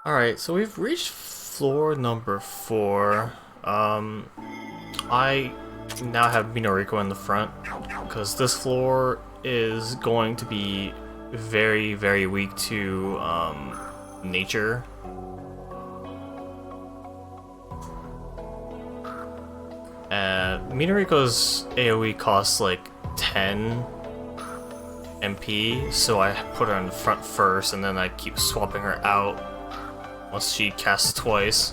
Alright, so we've reached floor number 4. I now have Minoriko in the front, because this floor is going to be very, very weak to nature. Minoriko's AoE costs like 10 MP, so I put her in the front first, and then I keep swapping her out once she casts twice.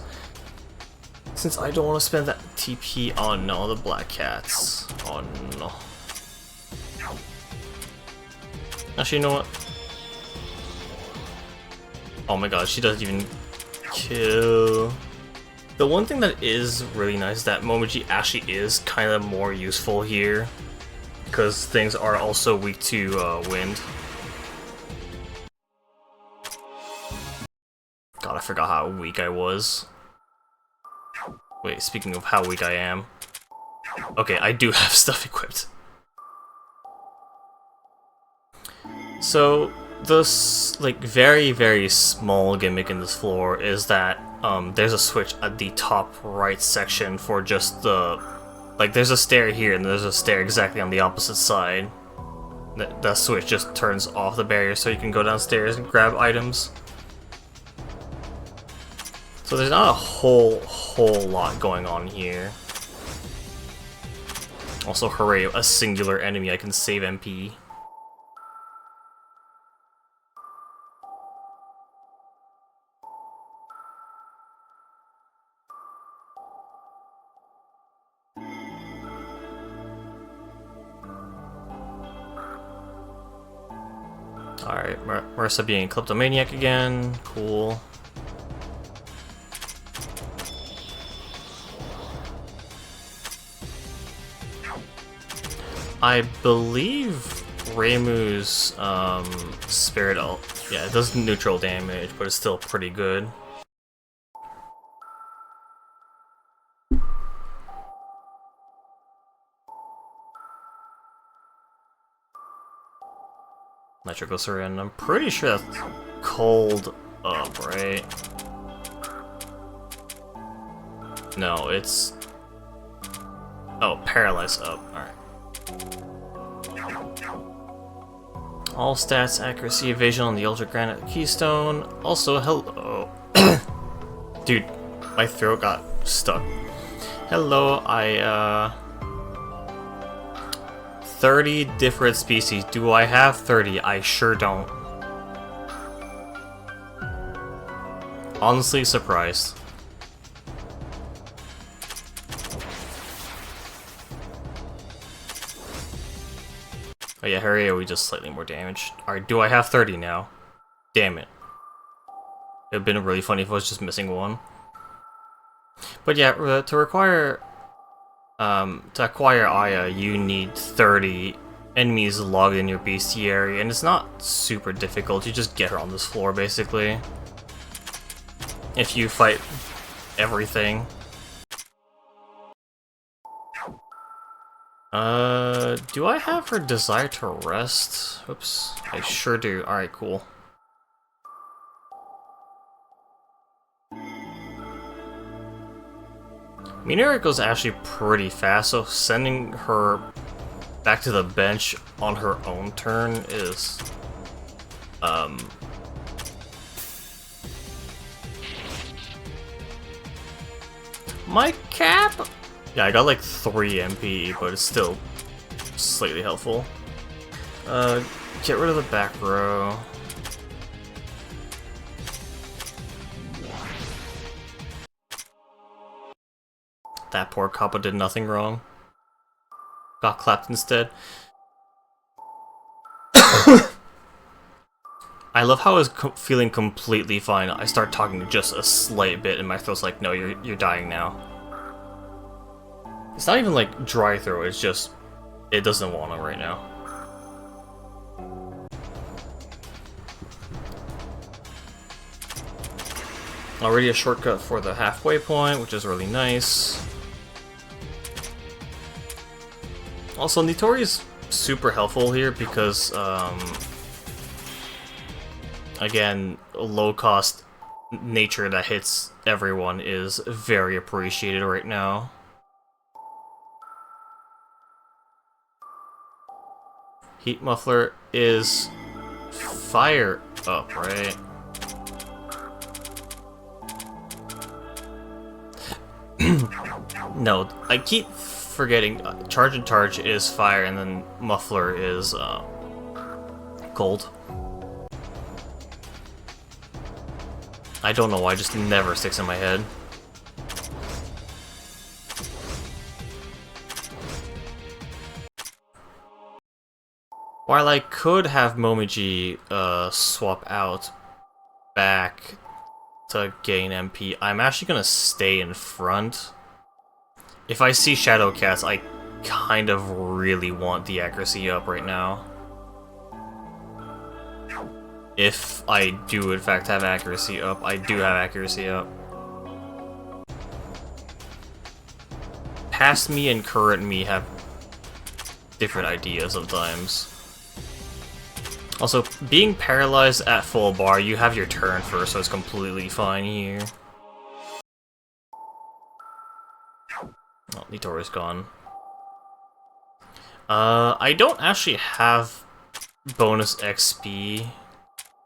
Since I don't want to spend that TP on no, the black cats. Oh no. Actually, you know what? Oh my god, she doesn't even kill. The one thing that is really nice is that Momiji actually is kind of more useful here, because things are also weak to wind. God, I forgot how weak I was. Wait, speaking of how weak I am. Okay, I do have stuff equipped. So, this like very, very small gimmick in this floor is that there's a switch at the top right section for just the... Like, there's a stair here and there's a stair exactly on the opposite side. That switch just turns off the barrier so you can go downstairs and grab items. So there's not a whole lot going on here. Also, hooray, a singular enemy I can save MP. Alright, Marissa being a kleptomaniac again. Cool. I believe Reimu's Spirit ult, yeah, it does neutral damage, but it's still pretty good. Nitroglycerin, I'm pretty sure that's cold up, right? No, it's... Oh, paralyze up, alright. All stats, accuracy, evasion on the Ultra Granite Keystone. Also, hello. Dude, my throat got stuck. Hello, 30 different species. Do I have 30? I sure don't. Honestly surprised. Oh yeah, hurry, we just slightly more damage. Alright, do I have 30 now? Damn it. It would have been really funny if I was just missing one. But yeah, to acquire Aya, you need 30 enemies logged in your bestiary, and it's not super difficult. You just get her on this floor, basically. If you fight everything. Do I have her desire to rest? Oops, I sure do. Alright, cool. Minoriko's actually pretty fast, so sending her back to the bench on her own turn is... My cap? Yeah, I got like 3 MP, but it's still slightly helpful. Get rid of the back row. That poor Kappa did nothing wrong. Got clapped instead. I love how I was feeling completely fine. I start talking just a slight bit and my throat's like, no, you're dying now. It's not even like dry throat, it's just, it doesn't want to right now. Already a shortcut for the halfway point, which is really nice. Also, Nitori's super helpful here because, again, low cost nature that hits everyone is very appreciated right now. Heat Muffler is fire up, right? No, I keep forgetting. Charge and Charge is fire, and then Muffler is cold. I don't know why, it just never sticks in my head. While I could have Momiji swap out back to gain MP, I'm actually gonna stay in front. If I see Shadow Cats, I kind of really want the accuracy up right now. If I do in fact have accuracy up, I do have accuracy up. Past me and current me have different ideas of times. Also, being paralyzed at full bar, you have your turn first, so it's completely fine here. Oh, Nitori's gone. I don't actually have bonus XP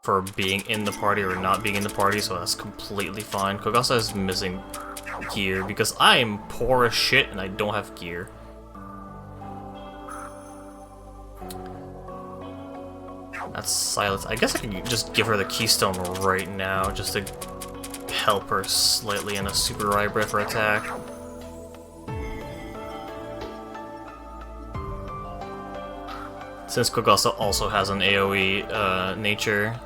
for being in the party or not being in the party, so that's completely fine. Kogasa is missing gear because I am poor as shit and I don't have gear. That's silence. I guess I can just give her the Keystone right now, just to help her slightly in a super Rybreath attack. Since Kogasa also has an AoE nature.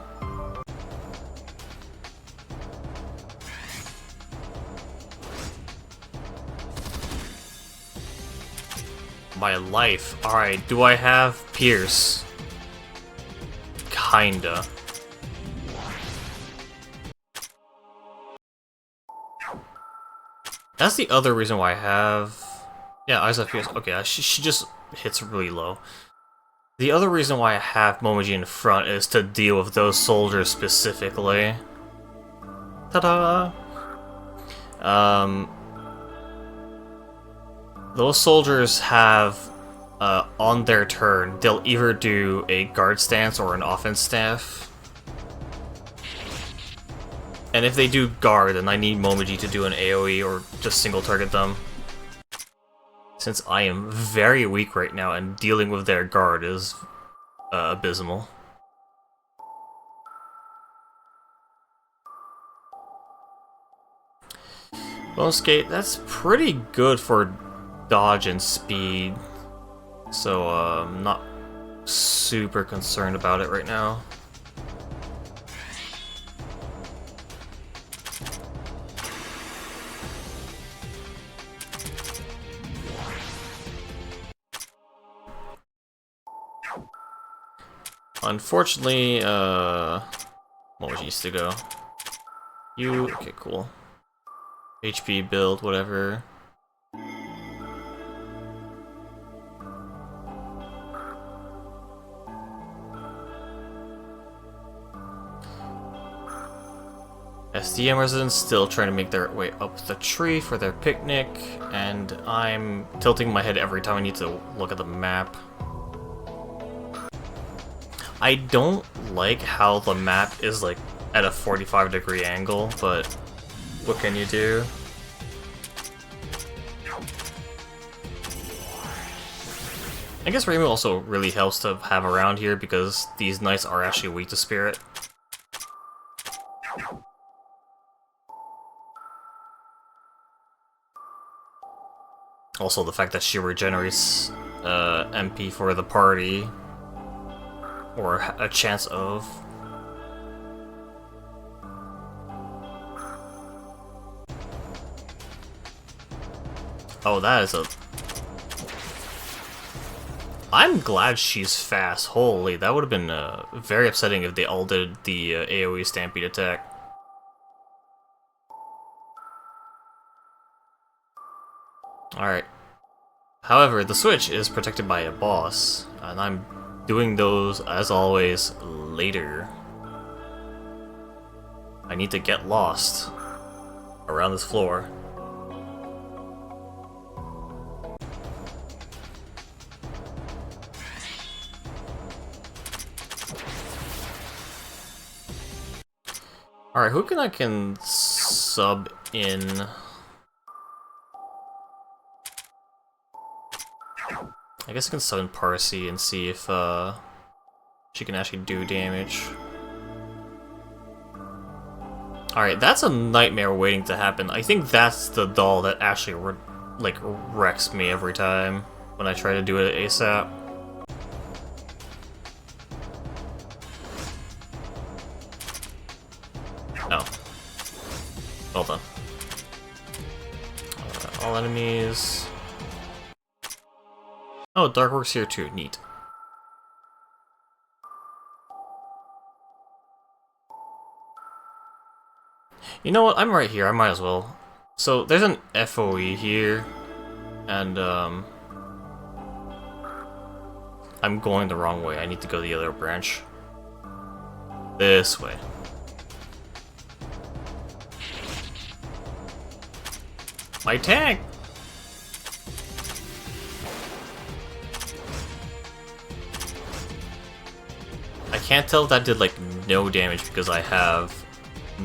My life. Alright, do I have Pierce? Kinda. That's the other reason why I have... Yeah, Eyes of Pierce. Okay, she just hits really low. The other reason why I have Momiji in front is to deal with those soldiers specifically. Ta-da! Those soldiers have, on their turn, they'll either do a guard stance or an offense staff. And if they do guard, then I need Momiji to do an AoE or just single target them. Since I am very weak right now and dealing with their guard is abysmal. Bone Skate, that's pretty good for dodge and speed. So I'm not super concerned about it right now. Unfortunately, what needs to go? You, okay, cool. HP build, whatever. SDM residents still trying to make their way up the tree for their picnic, and I'm tilting my head every time I need to look at the map. I don't like how the map is like at a 45-degree angle, but what can you do? I guess Rainbow also really helps to have around here because these knights are actually weak to spirit. Also, the fact that she regenerates MP for the party, or a chance of. Oh, that is a... I'm glad she's fast. Holy, that would have been very upsetting if they all did the AoE Stampede attack. Alright. However, the switch is protected by a boss, and I'm doing those, as always, later. I need to get lost around this floor. Alright, who I can sub in? I guess I can sub in Parsi and see if she can actually do damage. Alright, that's a nightmare waiting to happen. I think that's the doll that actually like wrecks me every time when I try to do it ASAP. Oh. Well done. All enemies. Oh, Dark works here too. Neat. You know what? I'm right here. I might as well. So there's an FOE here, and I'm going the wrong way. I need to go the other branch. This way. My tank! I can't tell if that did like no damage because I have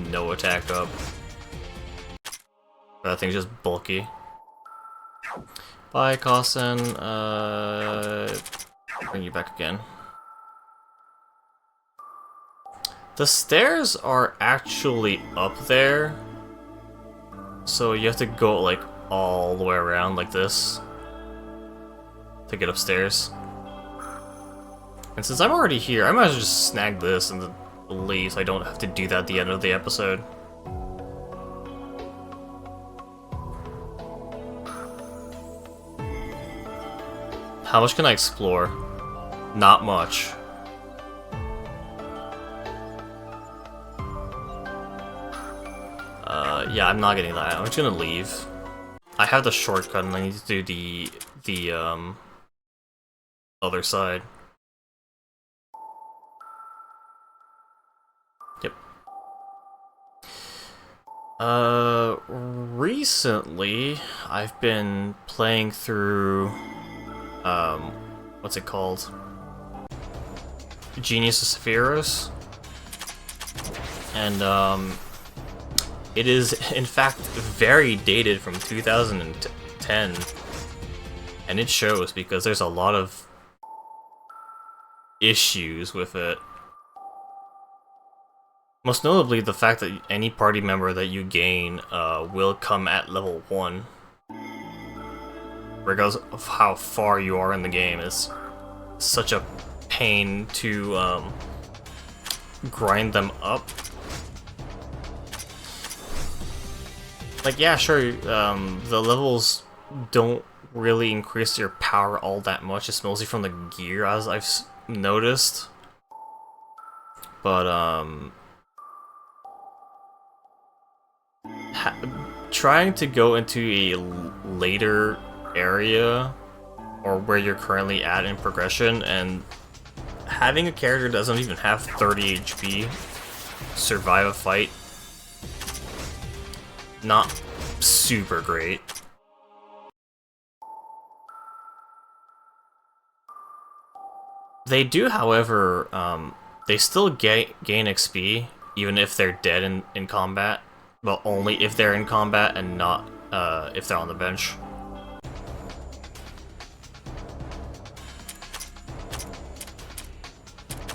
no attack up. That thing's just bulky. Bye, Cossin. Bring you back again. The stairs are actually up there, so you have to go like all the way around like this to get upstairs. And since I'm already here, I might as well just snag this and leave so I don't have to do that at the end of the episode. How much can I explore? Not much. Yeah, I'm not getting that. I'm just gonna leave. I have the shortcut and I need to do the other side. Yep. Recently, I've been playing through, what's it called? Genius of Sephiroth. And, it is, in fact, very dated from 2010. And it shows because there's a lot of issues with it. Most notably, the fact that any party member that you gain will come at level 1. Regardless of how far you are in the game, is such a pain to grind them up. Like, yeah, sure, the levels don't really increase your power all that much. It's mostly from the gear, as I've noticed. But, trying to go into a later area, or where you're currently at in progression, and having a character that doesn't even have 30 HP survive a fight, not super great. They do, however, they still gain XP, even if they're dead in combat. Well, only if they're in combat and not if they're on the bench.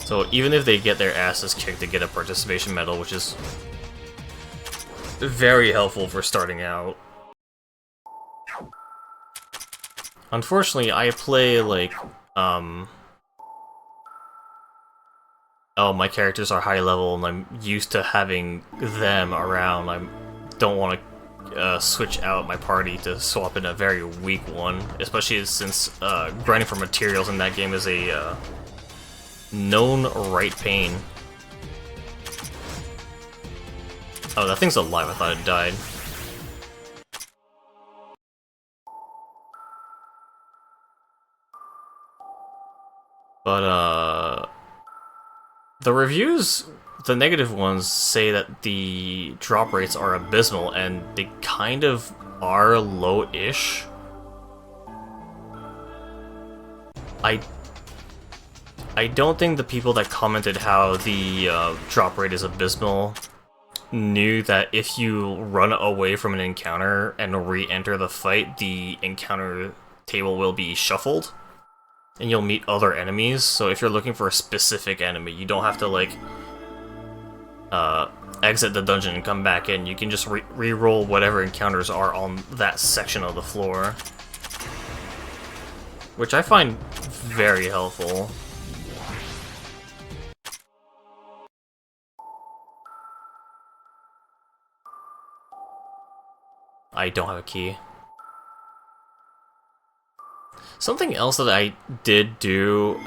So even if they get their asses kicked, they get a participation medal, which is very helpful for starting out. Unfortunately, I play like, oh, my characters are high level and I'm used to having them around. I don't want to switch out my party to swap in a very weak one, especially since grinding for materials in that game is a known right pain. Oh, that thing's alive. I thought it died. But, the reviews the negative ones say that the drop rates are abysmal, and they kind of are low-ish. I don't think the people that commented how the drop rate is abysmal knew that if you run away from an encounter and re-enter the fight, the encounter table will be shuffled, and you'll meet other enemies. So if you're looking for a specific enemy, you don't have to, like, exit the dungeon and come back in. You can just re-roll whatever encounters are on that section of the floor, which I find very helpful. I don't have a key. Something else that I did do,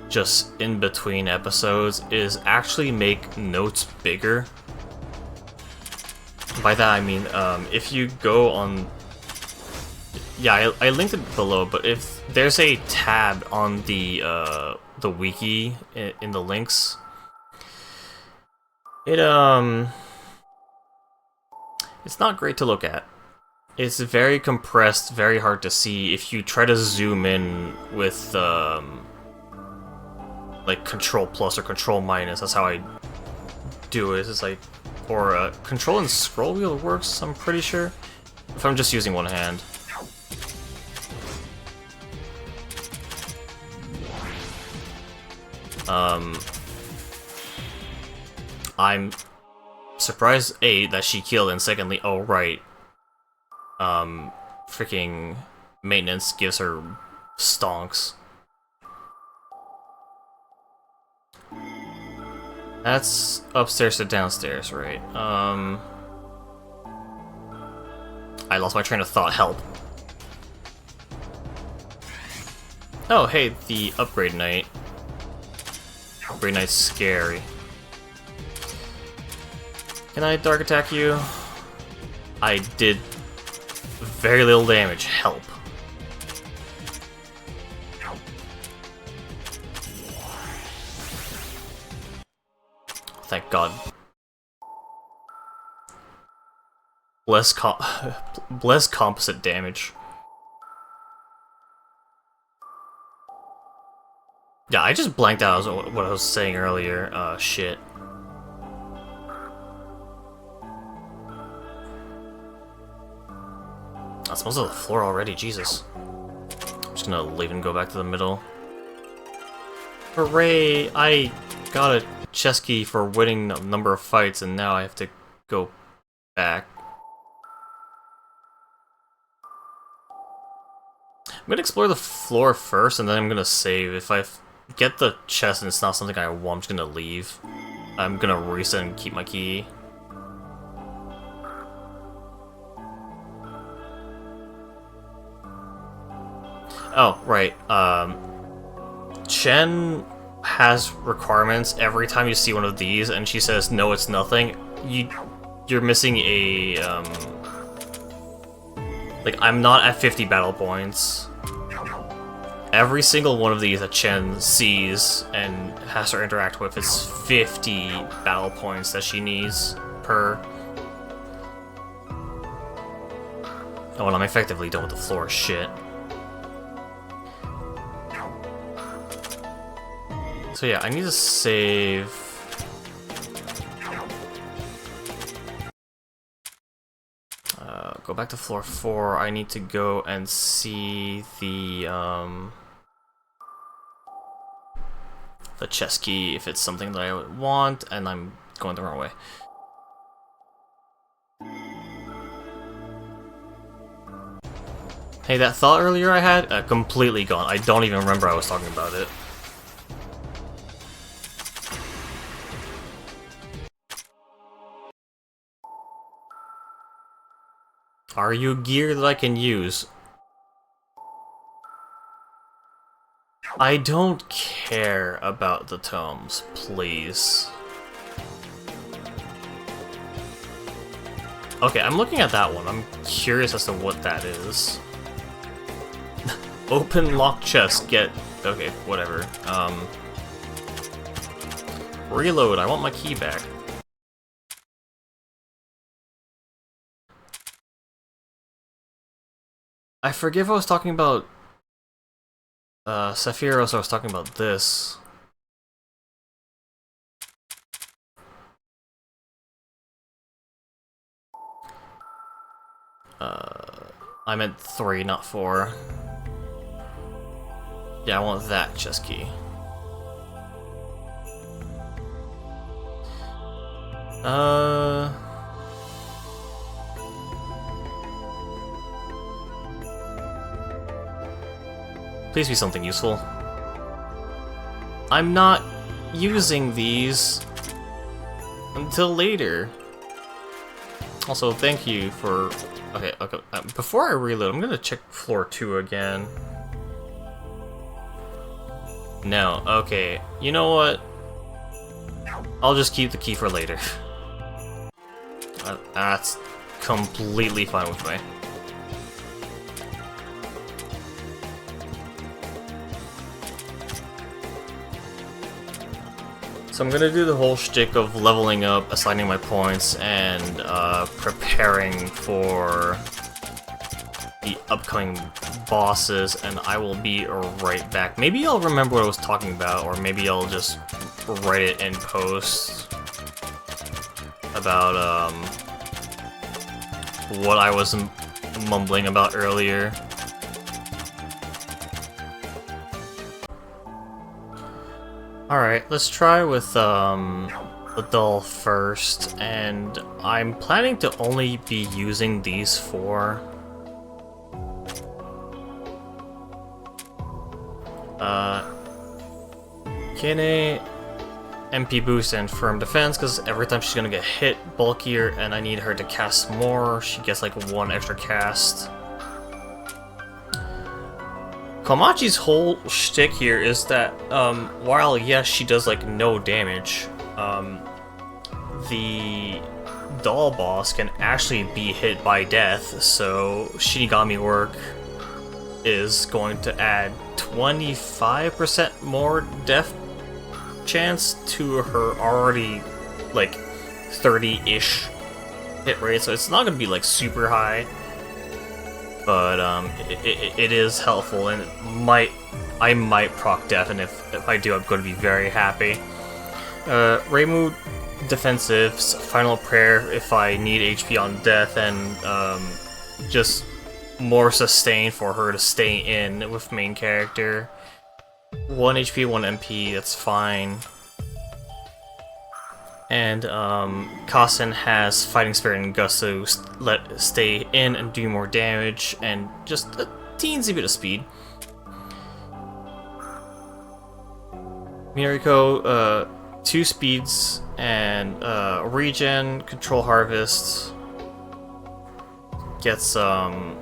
just in between episodes, is actually make notes bigger. By that I mean, if you go on... Yeah, I linked it below, but if there's a tab on the wiki in the links, it's not great to look at. It's very compressed, very hard to see. If you try to zoom in with, like, Control Plus or Control Minus, that's how I do it. It's like, or Control and Scroll wheel works, I'm pretty sure, if I'm just using one hand. I'm surprised, A, that she killed, and secondly, oh right, freaking maintenance gives her stonks. That's upstairs to downstairs, right? I lost my train of thought, help. Oh, hey, the upgrade knight. Upgrade knight's scary. Can I dark attack you? I did very little damage. Help. Thank God. Less composite damage. Yeah, I just blanked out what I was saying earlier. Shit. That's most of the floor already, Jesus. I'm just gonna leave and go back to the middle. Hooray! I got a chess key for winning a number of fights, and now I have to go back. I'm gonna explore the floor first, and then I'm gonna save. If I get the chest and it's not something I want, I'm just gonna leave. I'm gonna reset and keep my key. Oh, right. Chen has requirements every time you see one of these, and she says, no, it's nothing. You're missing a, like, I'm not at 50 battle points. Every single one of these that Chen sees and has to interact with is 50 battle points that she needs per. Oh, and I'm effectively done with the floor shit. So yeah, I need to save. Go back to floor 4. I need to go and see the chest key if it's something that I would want, and I'm going the wrong way. Hey, that thought earlier I had, completely gone. I don't even remember I was talking about it. Are you gear that I can use? I don't care about the tomes, please. Okay, I'm looking at that one. I'm curious as to what that is. Open lock chest, get... Okay, whatever. Reload, I want my key back. I forget if I was talking about Sephiroth, I was talking about this. I meant 3, not 4. Yeah, I want that chest key. Please be something useful. I'm not using these until later. Also, thank you for... Okay, before I reload, I'm gonna check floor 2 again. No, okay. You know what? I'll just keep the key for later. That's completely fine with me. So I'm gonna do the whole shtick of leveling up, assigning my points, and preparing for the upcoming bosses, and I will be right back. Maybe I'll remember what I was talking about, or maybe I'll just write it in post about what I was mumbling about earlier. Alright, let's try with the doll first, and I'm planning to only be using these 4. Kine, MP boost, and firm defense, because every time she's gonna get hit, bulkier, and I need her to cast more. She gets like 1 extra cast. Komachi's whole shtick here is that, while yes, she does like no damage, the doll boss can actually be hit by death, so Shinigami work is going to add 25% more death chance to her already like 30-ish hit rate, so it's not going to be like super high. But it is helpful, and I might proc death, and if I do, I'm going to be very happy. Reimu defensives, final prayer if I need HP on death, and just more sustain for her to stay in with main character. 1 HP, 1 MP, that's fine. And Kasen has Fighting Spirit and Gust to stay in and do more damage, and just a teensy bit of speed. Miriko, 2 speeds and regen, control harvest. Get some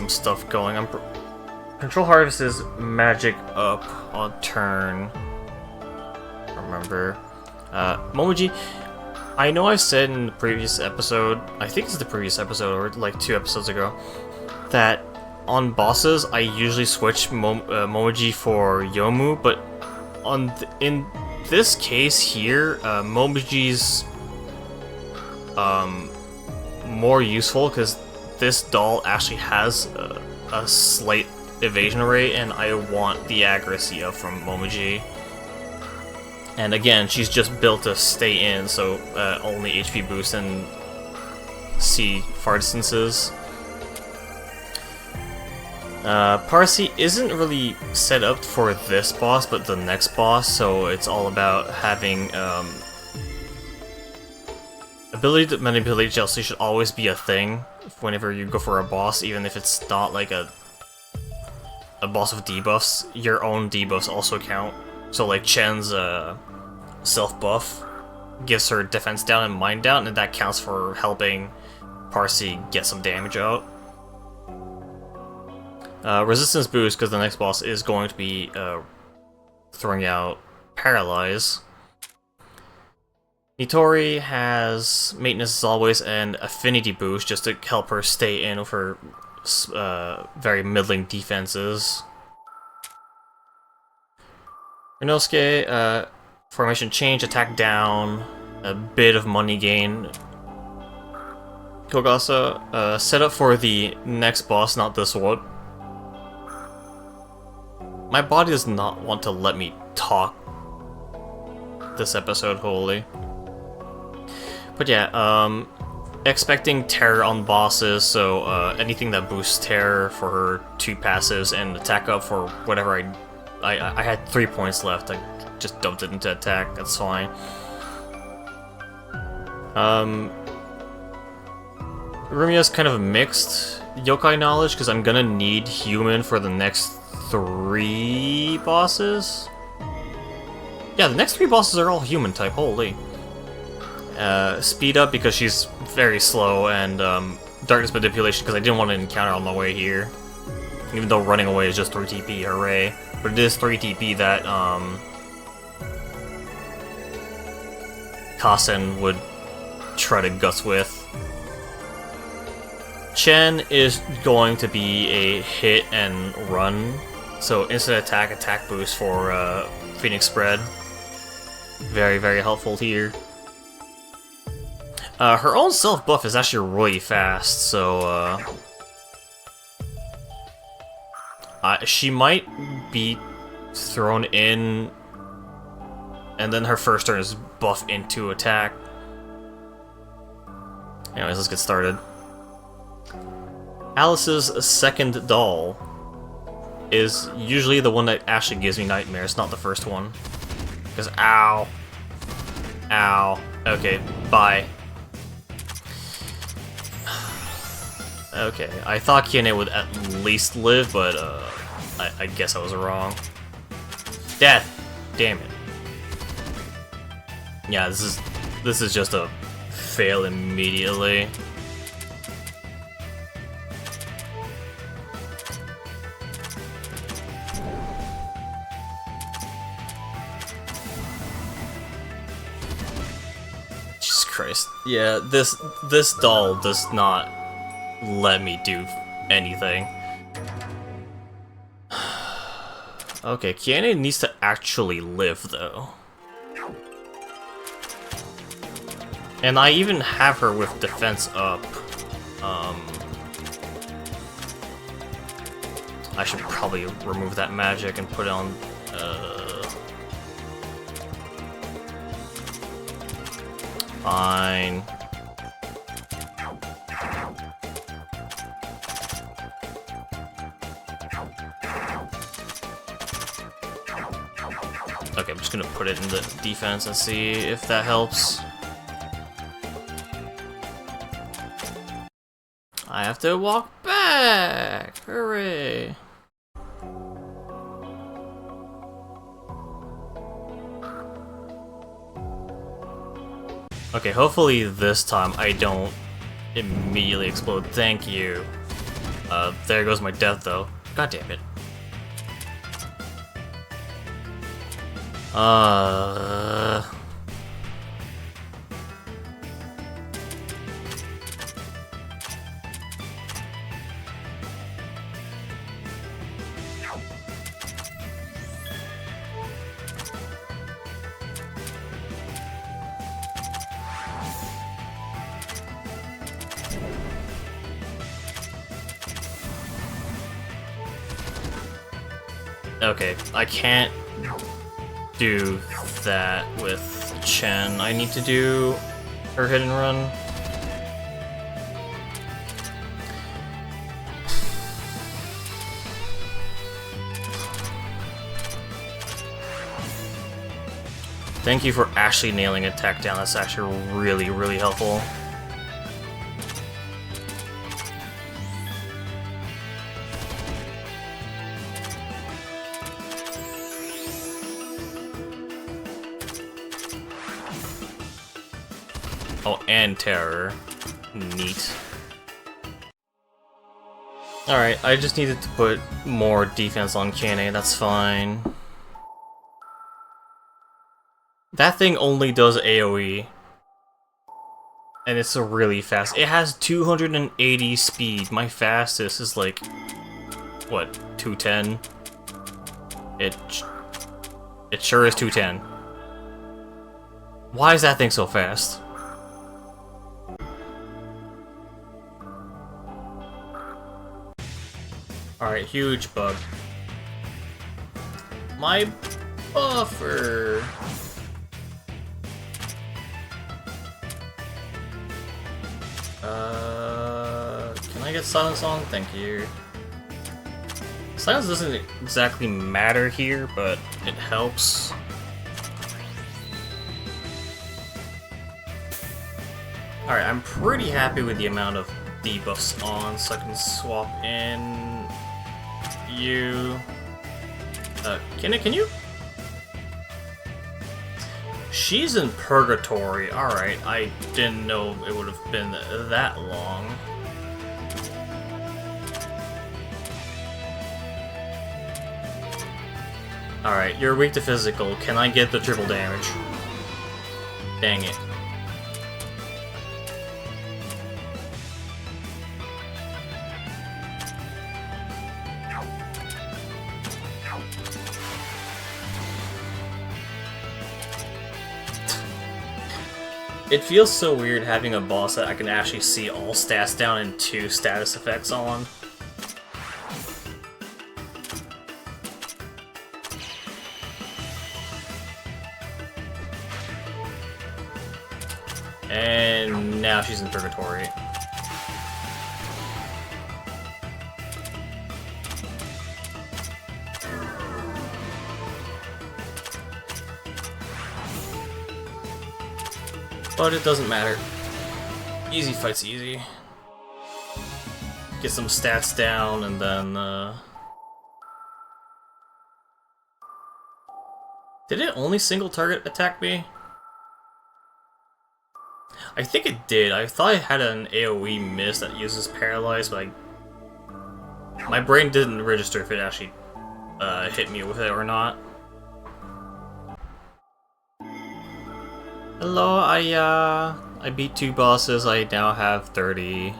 stuff going. Control harvest is magic up on turn. Remember. Momoji, I know I've said in the previous episode, I think it's the previous episode or like 2 episodes ago, that on bosses I usually switch Momoji for Yomu, but in this case here, Momoji's more useful because this doll actually has a slight evasion rate, and I want the accuracy up from Momoji. And again, she's just built to stay in, so only HP boost and see far distances. Parsi isn't really set up for this boss, but the next boss, so it's all about having ability to manipulate jealousy should always be a thing whenever you go for a boss, even if it's not like a boss with debuffs. Your own debuffs also count. So like Chen's self-buff gives her defense down and mind down, and that counts for helping Parsi get some damage out. Resistance boost, because the next boss is going to be throwing out Paralyze. Nitori has maintenance as always and affinity boost just to help her stay in with her very middling defenses. Inosuke, Formation change, attack down, a bit of money gain. Kogasa, set up for the next boss, not this one. My body does not want to let me talk this episode wholly. But yeah, expecting terror on bosses, so anything that boosts terror for her 2 passives and attack up for whatever I had 3 points left. I just dumped it into attack, that's fine. Rumia's kind of mixed yokai knowledge, because I'm gonna need human for the next 3 bosses. Yeah, the next 3 bosses are all human type, holy. Speed up because she's very slow, and darkness manipulation because I didn't want to encounter on my way here. Even though running away is just 3 TP, hooray. But it is 3 TP that Kasen would try to guts with. Chen is going to be a hit and run, so instant attack, attack boost for Phoenix Spread. Very, very helpful here. Her own self buff is actually really fast, so she might be thrown in, and then her first turn is buff into attack. Anyways, let's get started. Alice's second doll is usually the one that actually gives me nightmares, not the first one. Because, ow. Ow. Okay, bye. Okay, I thought Kiene would at least live, but I guess I was wrong. Death! Damn it. Yeah, this is just a fail immediately. Jesus Christ. Yeah, this doll does not let me do anything. Okay, Kiane needs to actually live, though. And I even have her with defense up. I should probably remove that magic and put it on... Fine. Okay, I'm just gonna put it in the defense and see if that helps. I have to walk back! Hooray! Okay, hopefully this time I don't immediately explode. Thank you. There goes my death, though. God damn it. Okay, I can't do that with Chen. I need to do her hit and run. Thank you for actually nailing attack down. That's actually really, really helpful. Oh, and terror. Neat. Alright, I just needed to put more defense on Kane, that's fine. That thing only does AoE. And it's really fast. It has 280 speed. My fastest is like, what, 210? It sure is 210. Why is that thing so fast? Alright, huge bug. My buffer! Can I get silence on? Thank you. Silence doesn't exactly matter here, but it helps. Alright, I'm pretty happy with the amount of debuffs on, so I can swap in you. Can you? She's in purgatory. Alright, I didn't know it would have been that long. Alright, you're weak to physical. Can I get the triple damage? Dang it. It feels so weird having a boss that I can actually see all stats down and 2 status effects on. And now she's in purgatory. But it doesn't matter. Easy fight's easy. Get some stats down and then did it only single target attack me? I think it did. I thought I had an AoE miss that uses Paralyze, but my brain didn't register if it actually hit me with it or not. Hello, I beat 2 bosses. I now have 30.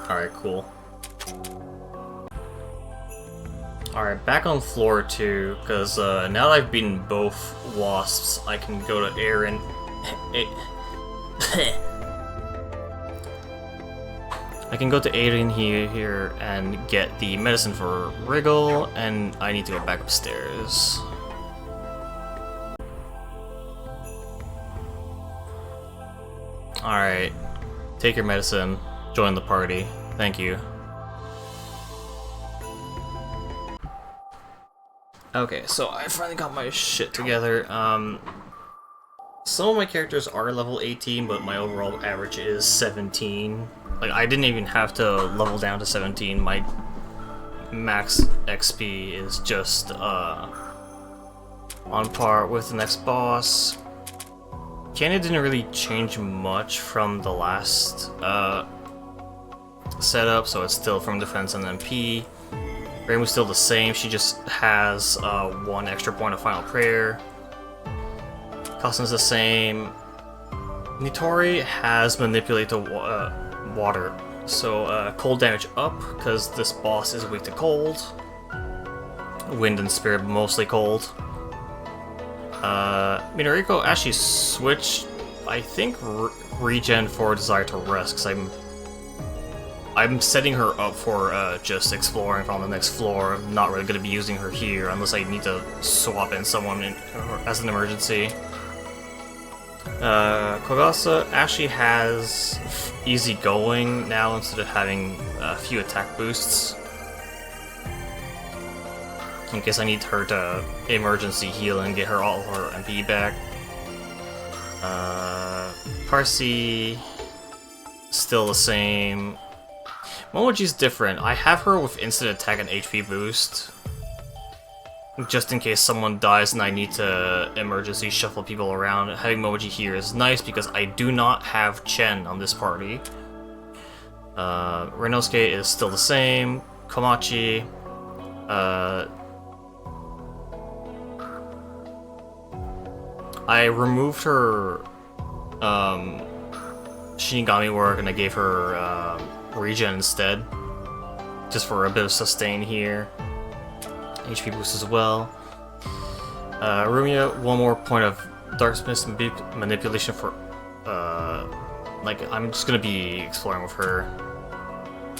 Alright, cool. Alright, back on floor 2, because now that I've beaten both Wasps, I can go to Aaron. I can go to Aiden here and get the medicine for Wriggle, and I need to go back upstairs. Alright, take your medicine, join the party. Thank you. Okay, so I finally got my shit together. Some of my characters are level 18, but my overall average is 17. Like, I didn't even have to level down to 17. My max XP is just on par with the next boss. Cannon didn't really change much from the last setup, so it's still from defense and MP. Rainbow's still the same, she just has 1 extra point of Final Prayer. Costume's the same. Nitori has Manipulate the water, so cold damage up, because this boss is weak to cold. Wind and Spirit mostly cold. Minariko actually switched, I think, regen for Desire to Rest, because I'm setting her up for just exploring on the next floor. I'm not really going to be using her here unless I need to swap in someone as an emergency. Kogasa actually has easy going now instead of having a few attack boosts. In case I need her to emergency heal and get her all her MP back. Parsi, still the same. Momoji's different. I have her with instant attack and HP boost. Just in case someone dies and I need to emergency shuffle people around. Having Momoji here is nice because I do not have Chen on this party. Renosuke is still the same. Komachi. I removed her Shinigami work and I gave her regen instead, just for a bit of sustain here. HP boost as well. Rumia, one more point of darkness manipulation for, like, I'm just gonna be exploring with her.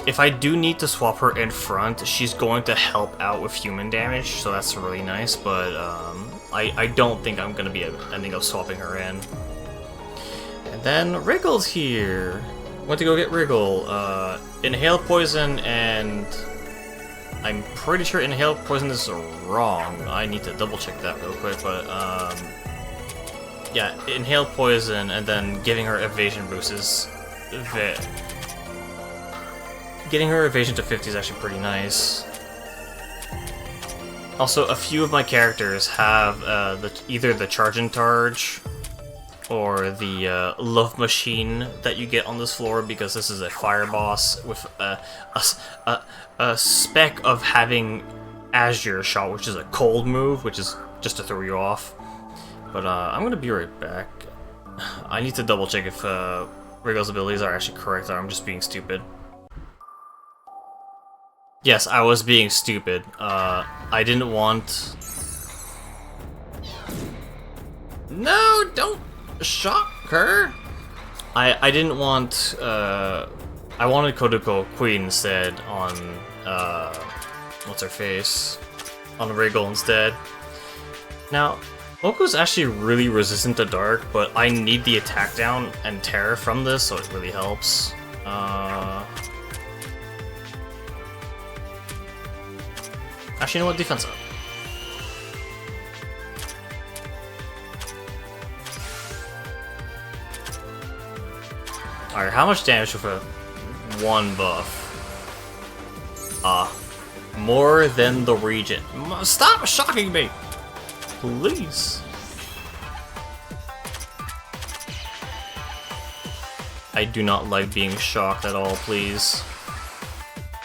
If I do need to swap her in front, she's going to help out with human damage, so that's really nice, but, I don't think I'm gonna be ending up swapping her in. And then Wriggle's here! Went to go get Wriggle. Inhale poison, and I'm pretty sure inhale poison is wrong. I need to double check that real quick, but yeah, inhale poison and then giving her evasion boost is getting her evasion to 50 is actually pretty nice. Also, a few of my characters have either the charge and charge or the love machine that you get on this floor, because this is a fire boss with a spec of having Azure Shot, which is a cold move, which is just to throw you off. But I'm gonna be right back. I need to double check if Wriggle's abilities are actually correct, or I'm just being stupid. Yes, I was being stupid. I didn't want... No, don't shock her! I didn't want, I wanted Kodoko Queen instead on, what's her face? On Wriggle instead. Now, Mokou's actually really resistant to dark, but I need the attack down and terror from this, so it really helps. Actually, you know what? Defense up. Alright, how much damage with a one buff? More than the Regent. Stop shocking me! Please. I do not like being shocked at all, please.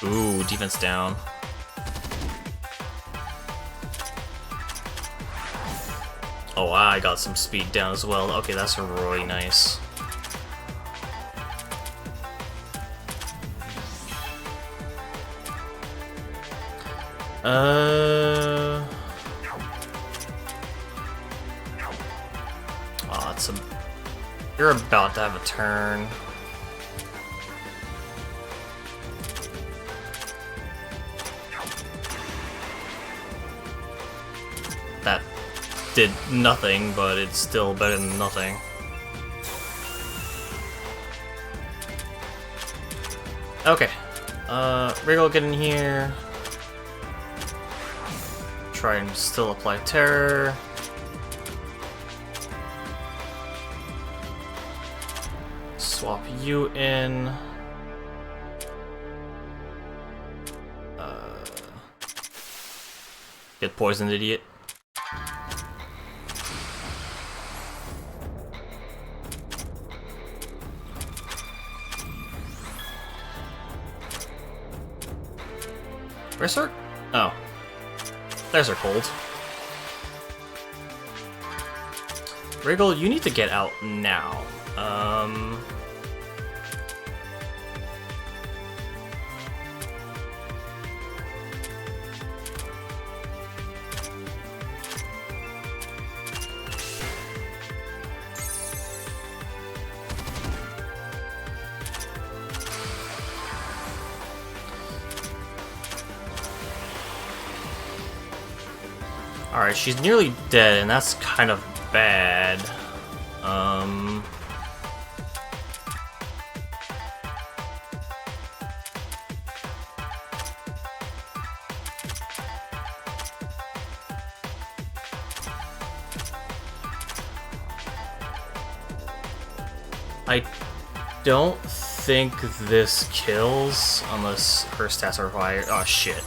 Ooh, defense down. Oh, wow, I got some speed down as well. Okay, that's really nice. Oh, it's a... You're about to have a turn. That did nothing, but it's still better than nothing. Okay. Wriggle, get in here. Try and still apply terror. Swap you in. Get poisoned, idiot. Where's her? Oh. There's her cold. Wriggle, you need to get out now. Alright, she's nearly dead, and that's kind of bad. I don't think this kills unless her stats are higher. Oh shit.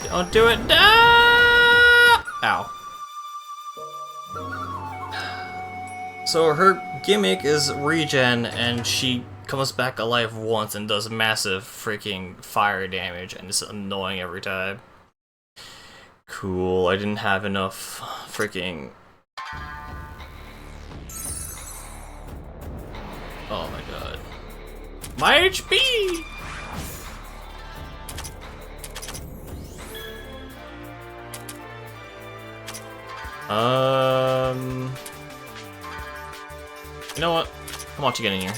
Don't do it! Ah! Ow. So her gimmick is regen, and she comes back alive once and does massive freaking fire damage, and it's annoying every time. Cool, I didn't have enough freaking... Oh my god. My HP! You know what? I want you to get in here.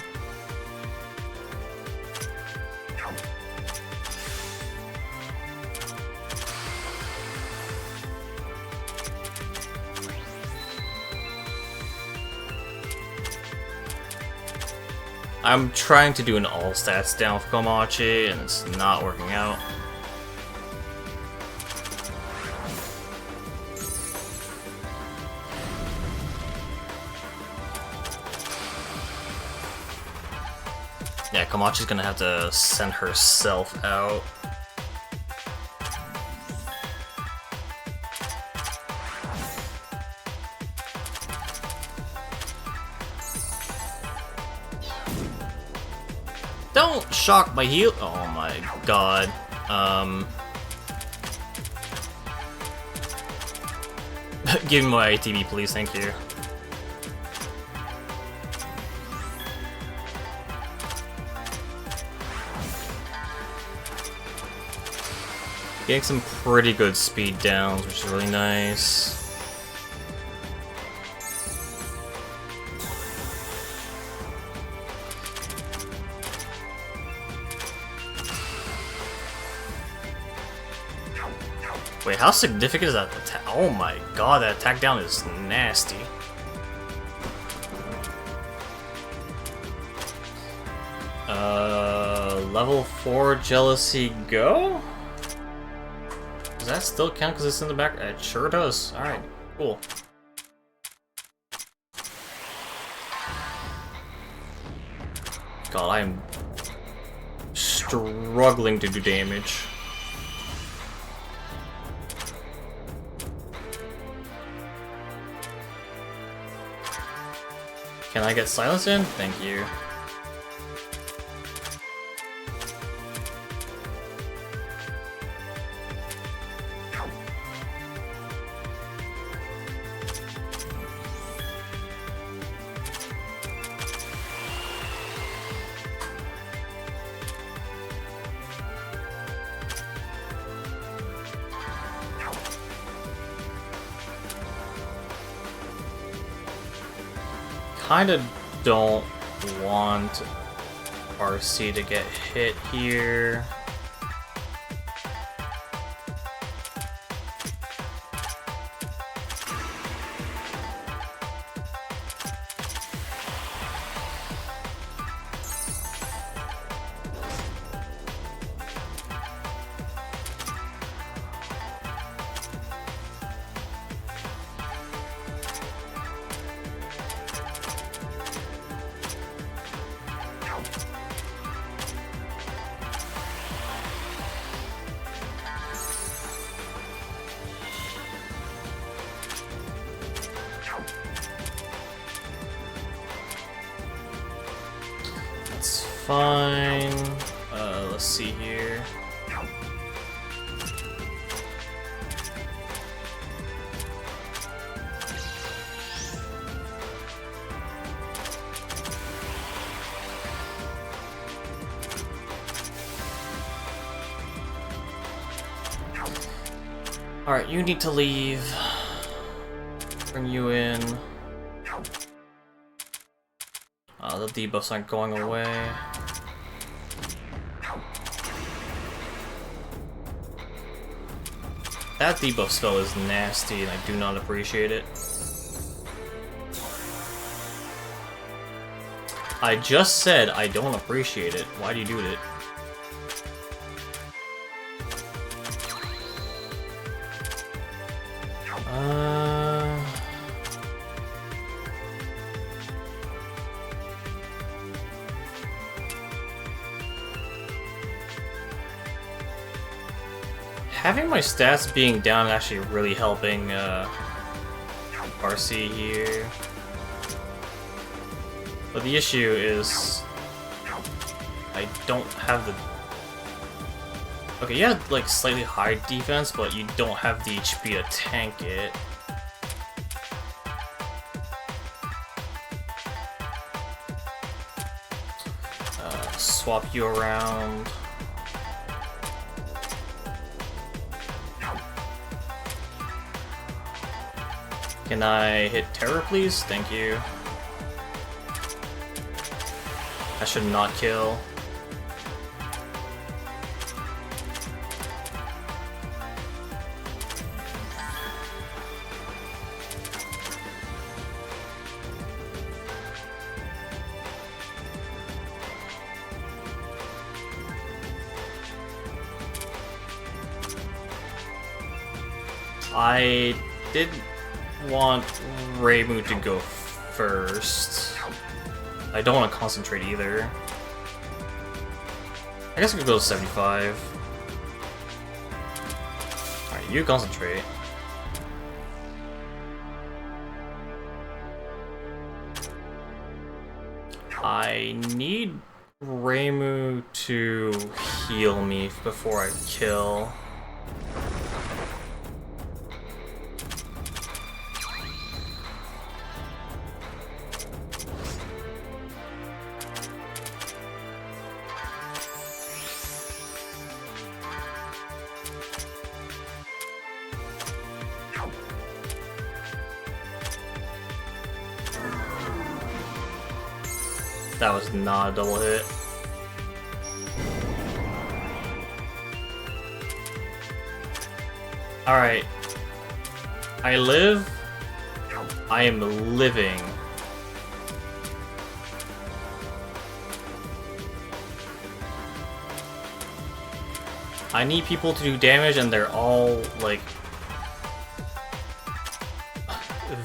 I'm trying to do an all stats down for Komachi, and it's not working out. Yeah, Komachi's gonna have to send herself out. Don't shock my heal. Oh my god. Give me my ATB, please. Thank you. Getting some pretty good speed downs, which is really nice. Wait, how significant is that attack? Oh my god, that attack down is nasty. Level 4 Jealousy go? Does that still count because it's in the back? It sure does. Alright, cool. God, I'm struggling to do damage. Can I get silence in? Thank you. Kinda don't want RC to get hit here. Fine. Let's see here. Alright, you need to leave. Bring you in. The debuffs aren't going away. That debuff spell is nasty and I do not appreciate it. I just said I don't appreciate it. Why do you do it? Having my stats being down is actually really helping RC here. But the issue is I don't have the... Okay, you have like slightly high defense, but you don't have the HP to tank it. Swap you around. Can I hit terror, please? Thank you. I should not kill. I did want Reimu to go first. I don't want to concentrate either. I guess I could go 75. Alright, you concentrate. I need Reimu to heal me before I kill. That was not a double hit. Alright. I live. I am living. I need people to do damage and they're all, like,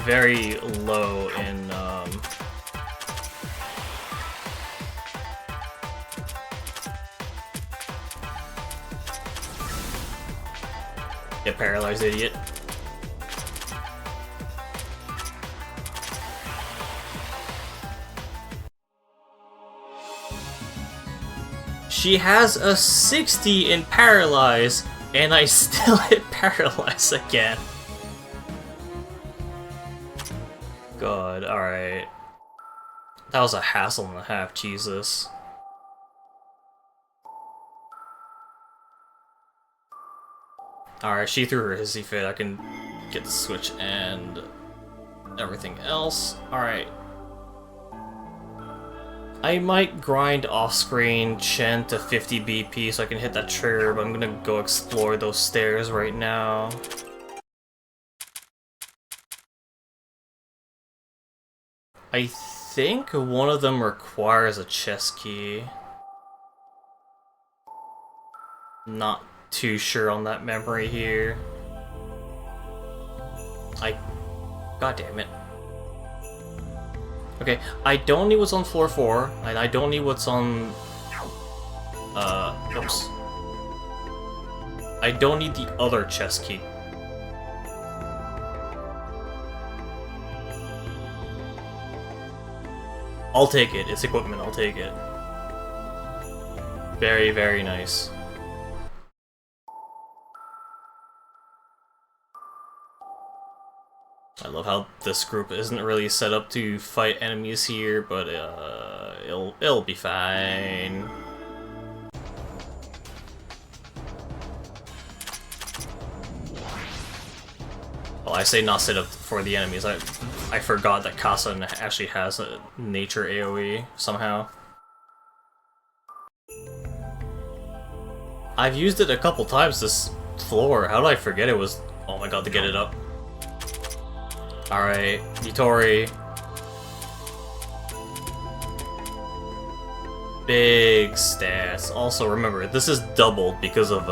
very low in, Get paralyzed, idiot. She has a 60 in Paralyze, and I still hit Paralyze again. God, alright. That was a hassle and a half, Jesus. Alright, she threw her hissy fit. I can get the switch and everything else. Alright. I might grind off-screen Chen to 50 BP so I can hit that trigger, but I'm gonna go explore those stairs right now. I think one of them requires a chest key. Not too sure on that memory here. God damn it. Okay, I don't need what's on floor 4, and I don't need what's on... oops. I don't need the other chest key. I'll take it. It's equipment. I'll take it. Very, very nice. I love how this group isn't really set up to fight enemies here, but it'll be fine. Well, I say not set up for the enemies. I forgot that Kasa actually has a nature AoE somehow. I've used it a couple times this floor. How did I forget it was... Oh my god, to get it up. Alright, Yutori. Big stats. Also, remember, this is doubled because of,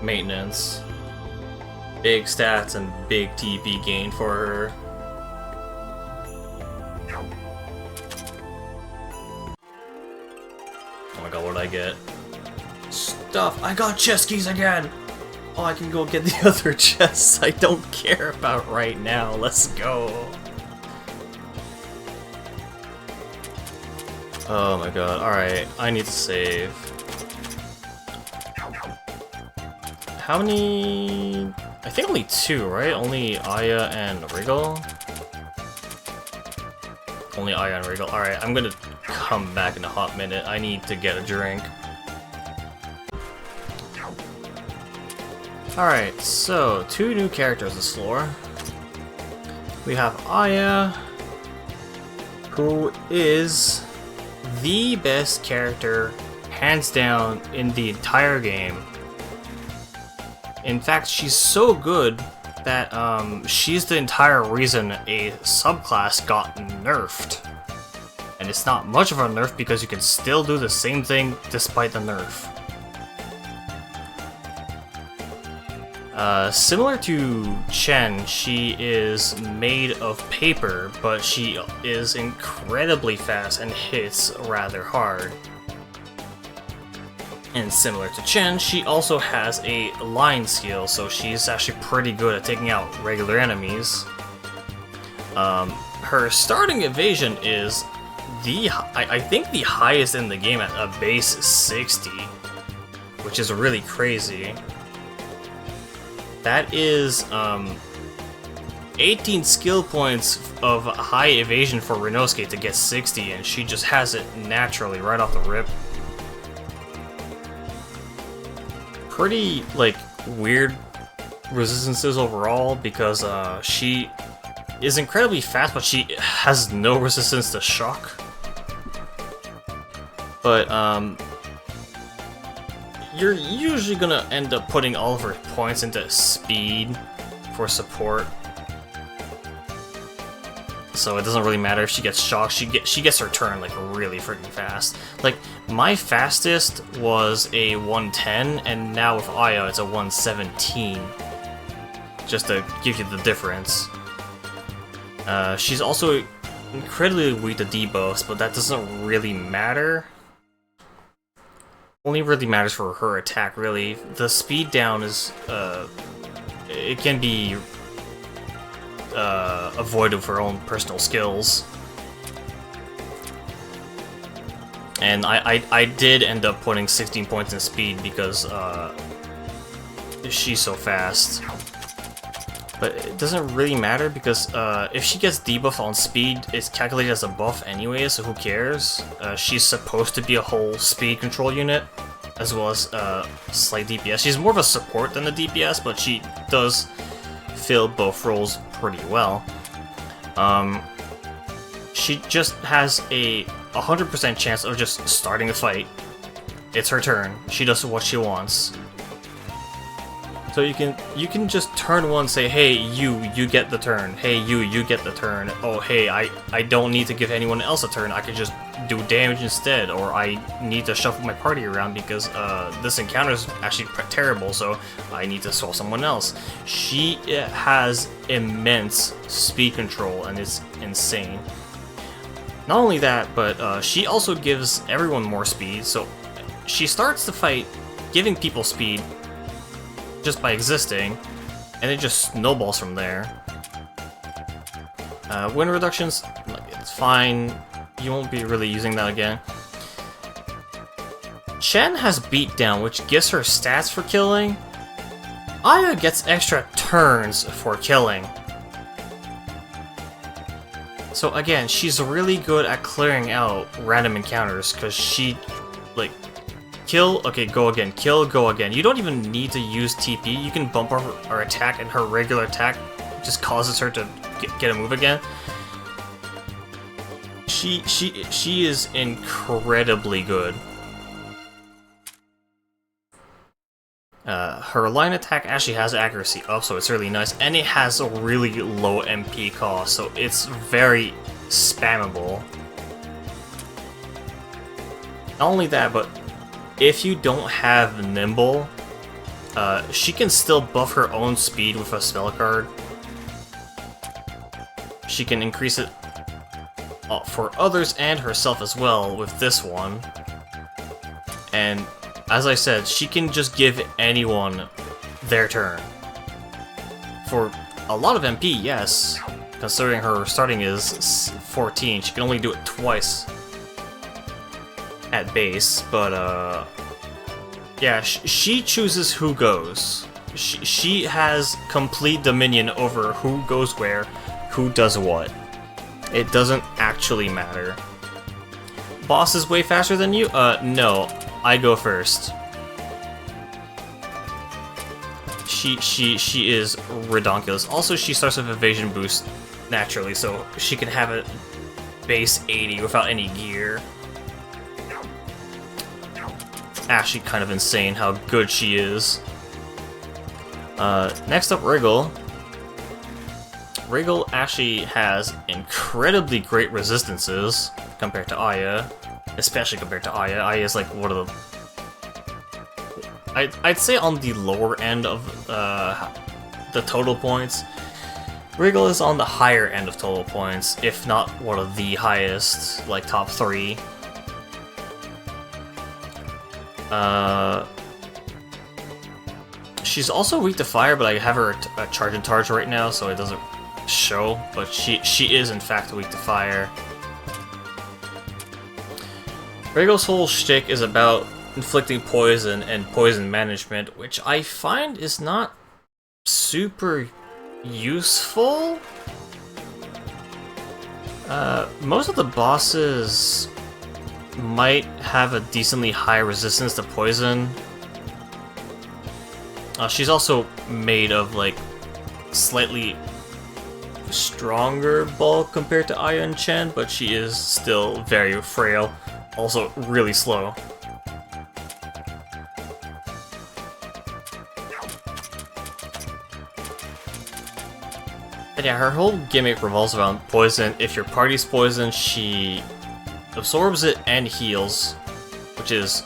maintenance. Big stats and big TP gain for her. Oh my god, what did I get? Stuff! I got chest keys again! Oh, I can go get the other chests I don't care about right now. Let's go. Oh my god, alright. I need to save. How many... I think only 2, right? Only Aya and Wriggle? Only Aya and Wriggle. Alright, I'm gonna come back in a hot minute. I need to get a drink. Alright, so 2 new characters this floor. We have Aya, who is the best character, hands down, in the entire game. In fact, she's so good that she's the entire reason a subclass got nerfed. And it's not much of a nerf because you can still do the same thing despite the nerf. Similar to Chen, she is made of paper, but she is incredibly fast and hits rather hard. And similar to Chen, she also has a line skill, so she's actually pretty good at taking out regular enemies. Her starting evasion is I think the highest in the game at a base 60, which is really crazy. That is 18 skill points of high evasion for Renosuke to get 60, and she just has it naturally right off the rip. Pretty, like, weird resistances overall, because she is incredibly fast, but she has no resistance to shock. But, you're usually gonna end up putting all of her points into speed for support. So it doesn't really matter if she gets shocked, she gets her turn, like, really freaking fast. Like, my fastest was a 110, and now with Aya it's a 117. Just to give you the difference. She's also incredibly weak to debuffs, but that doesn't really matter. Only really matters for her attack, really. The speed down is, it can be avoided for her own personal skills. And I did end up putting 16 points in speed because she's so fast. But it doesn't really matter because if she gets debuffed on speed, it's calculated as a buff anyway, so who cares? She's supposed to be a whole speed control unit, as well as slight DPS. She's more of a support than a DPS, but she does fill both roles pretty well. She just has a 100% chance of just starting a fight. It's her turn. She does what she wants. So you can just turn one, say, hey, you get the turn. Hey, you get the turn. Oh, hey, I don't need to give anyone else a turn. I can just do damage instead, or I need to shuffle my party around because this encounter is actually terrible, so I need to solve someone else. She has immense speed control, and it's insane. Not only that, but she also gives everyone more speed, so she starts the fight giving people speed just by existing, and it just snowballs from there. Wind reductions, it's fine. You won't be really using that again. Chen has beatdown, which gives her stats for killing. Aya gets extra turns for killing. So again, she's really good at clearing out random encounters, because she, like, kill, okay, go again, kill, go again. You don't even need to use TP, you can bump her attack, and her regular attack just causes her to get a move again. She is incredibly good. Her line attack actually has accuracy up, so it's really nice, and it has a really low MP cost, so it's very spammable. Not only that, but if you don't have Nimble, she can still buff her own speed with a spell card. She can increase it for others and herself as well with this one. And as I said, she can just give anyone their turn. For a lot of MP, yes. Considering her starting is 14, she can only do it twice at base, but yeah, she chooses who goes. She has complete dominion over who goes where, who does what. It doesn't actually matter. Boss is way faster than you? No, I go first. She is redonkulous. Also, she starts with evasion boost naturally, so she can have a base 80 without any gear. Actually kind of insane how good she is. Next up, Wriggle. Wriggle actually has incredibly great resistances compared to Aya, especially compared to Aya. Aya is like one of the... I'd say on the lower end of the total points. Wriggle is on the higher end of total points, if not one of the highest, like top 3. She's also weak to fire, but I have her charge and charge right now, so it doesn't show, but she is in fact weak to fire. Wriggle's whole shtick is about inflicting poison and poison management, which I find is not super useful. Most of the bosses might have a decently high resistance to poison. She's also made of like slightly stronger bulk compared to Aya and Chen, but she is still very frail, also really slow. And yeah, her whole gimmick revolves around poison. If your party's poisoned, she absorbs it and heals, which is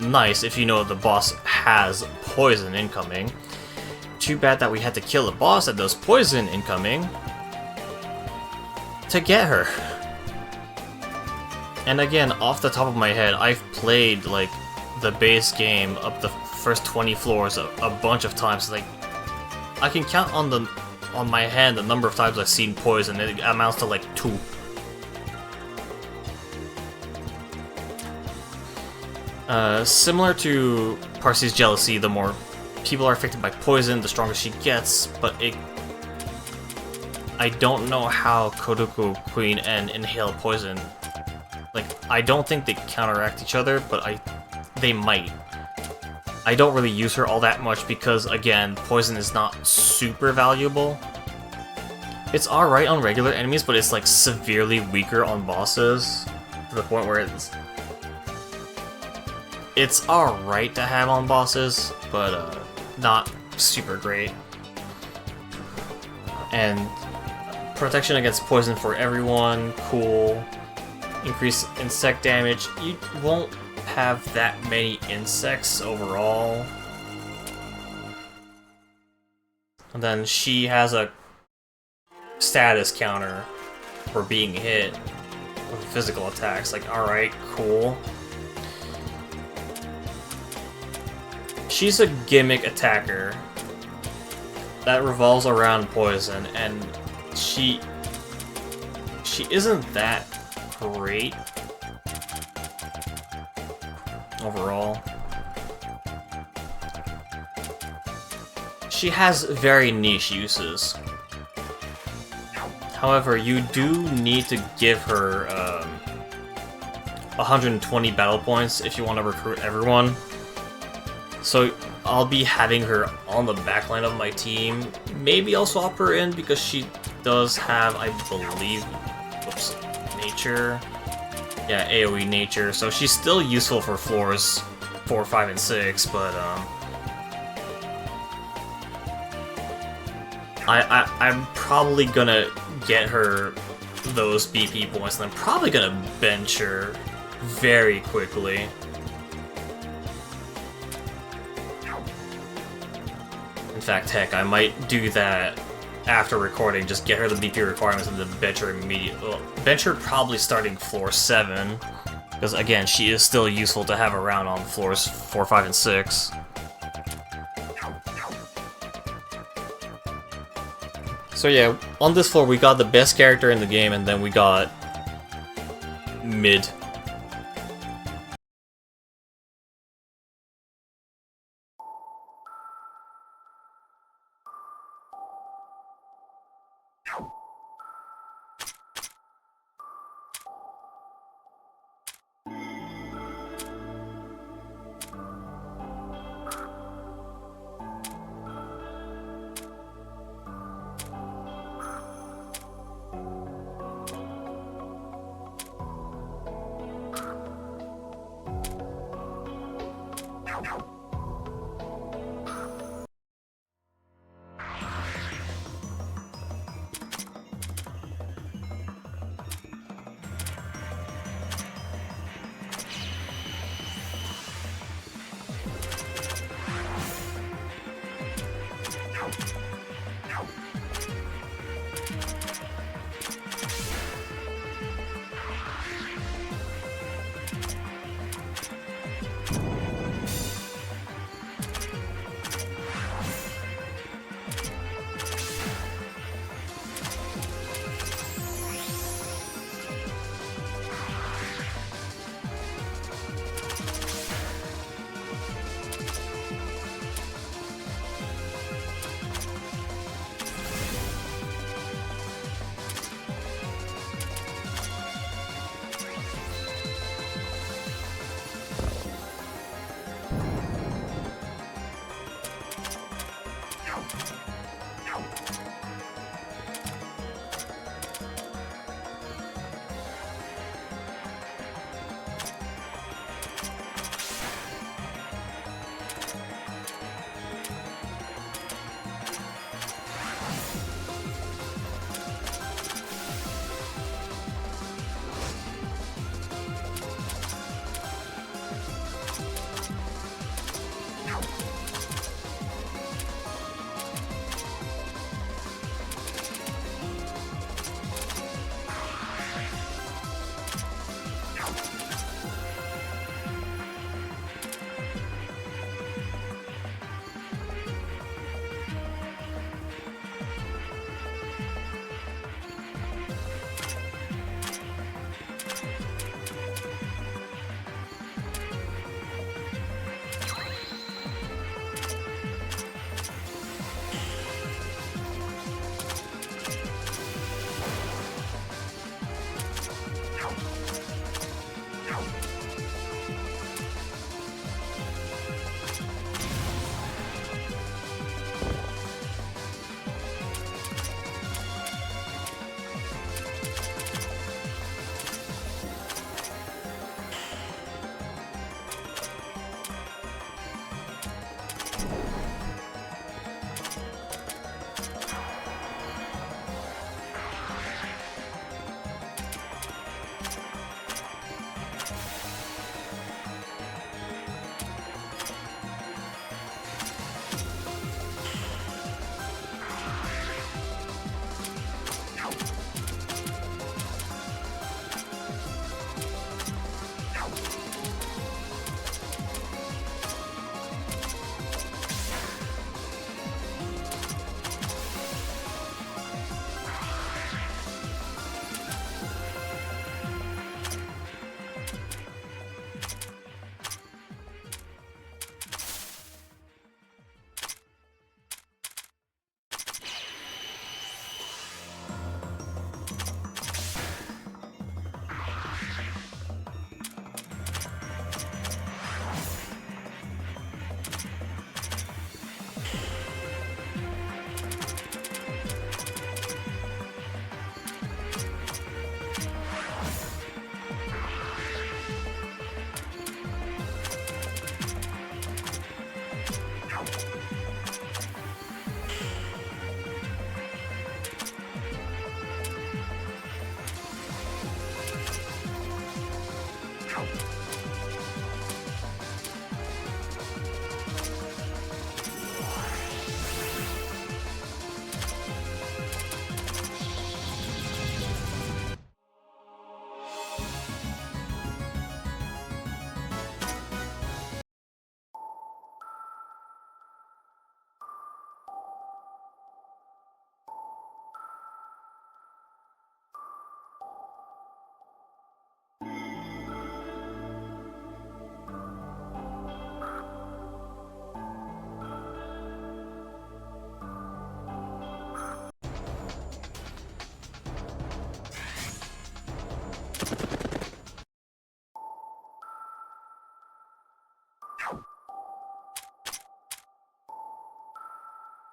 nice if you know the boss has poison incoming. Too bad that we had to kill a boss that does poison incoming to get her. And again, off the top of my head, I've played like the base game up the first 20 floors a bunch of times. Like, I can count on my hand the number of times I've seen poison. It amounts to like 2. Similar to Parsee's jealousy, the more people are affected by poison, the stronger she gets, but I don't know how Kodoku Queen and Inhale Poison, like, I don't think they counteract each other, but they might. I don't really use her all that much because, again, poison is not super valuable. It's alright on regular enemies, but it's like severely weaker on bosses, to the point where it's alright to have on bosses, but not super great. And protection against poison for everyone, cool. Increase insect damage. You won't have that many insects overall. And then she has a status counter for being hit with physical attacks. Like, alright, cool. She's a gimmick attacker that revolves around poison, and she isn't that great overall. She has very niche uses. However, you do need to give her 120 battle points if you want to recruit everyone. So I'll be having her on the backline of my team. Maybe I'll swap her in because she does have, I believe, whoops, nature. Yeah, AoE nature. So she's still useful for floors 4, 5, and 6, but I'm probably gonna get her those BP points, and I'm probably gonna bench her very quickly. In fact, heck, I might do that after recording, just get her the BP requirements and then bench her immediately. Well, bench her probably starting floor 7, because again, she is still useful to have around on floors 4, 5, and 6. So yeah, on this floor we got the best character in the game, and then we got mid.